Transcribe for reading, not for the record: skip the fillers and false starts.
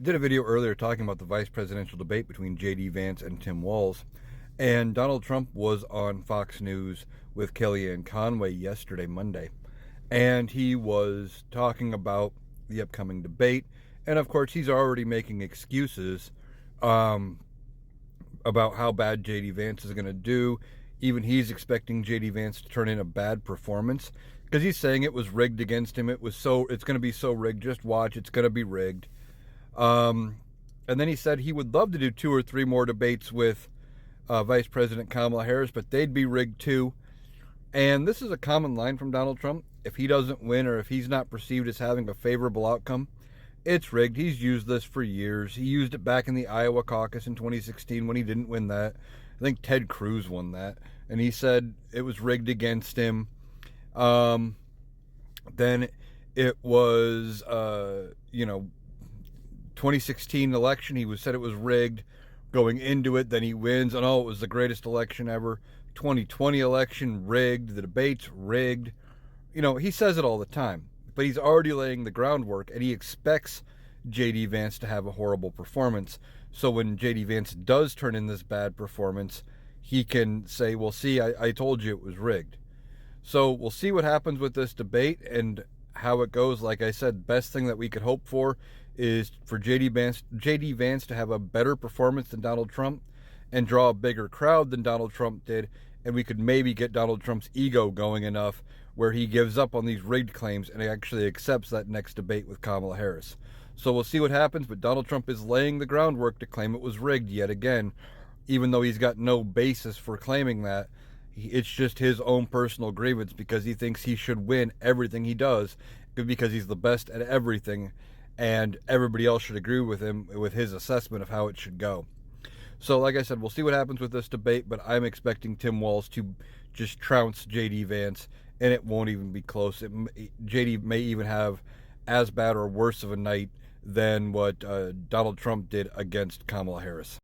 did a video earlier talking about the vice presidential debate between J.D. Vance and Tim Walz, and Donald Trump was on Fox News with Kellyanne Conway yesterday, Monday, and he was talking about the upcoming debate, and of course he's already making excuses about how bad J.D. Vance is going to do. Even he's expecting J.D. Vance to turn in a bad performance because he's saying it was rigged against him. It's going to be so rigged. Just watch, it's going to be rigged. And then he said he would love to do 2 or 3 more debates with Vice President Kamala Harris, but they'd be rigged too. And this is a common line from Donald Trump. If he doesn't win, or if he's not perceived as having a favorable outcome, it's rigged. He's used this for years. He used it back in the Iowa caucus in 2016 when he didn't win that. I think Ted Cruz won that, and he said it was rigged against him. Then it was, 2016 election, he said it was rigged going into it. Then he wins, and it was the greatest election ever. 2020 election, rigged. The debates, rigged. He says it all the time, but he's already laying the groundwork, and he expects J.D. Vance to have a horrible performance. So when J.D. Vance does turn in this bad performance, he can say, well, see, I told you it was rigged. So we'll see what happens with this debate and how it goes. Like I said, best thing that we could hope for is for J.D. Vance to have a better performance than Donald Trump and draw a bigger crowd than Donald Trump did, and we could maybe get Donald Trump's ego going enough where he gives up on these rigged claims and actually accepts that next debate with Kamala Harris. So we'll see what happens, but Donald Trump is laying the groundwork to claim it was rigged yet again, even though he's got no basis for claiming that. It's just his own personal grievance because he thinks he should win everything he does because he's the best at everything, and everybody else should agree with him with his assessment of how it should go. So like I said, we'll see what happens with this debate, but I'm expecting Tim Walz to just trounce J.D. Vance, and it won't even be close. J.D. may even have as bad or worse of a night than what Donald Trump did against Kamala Harris.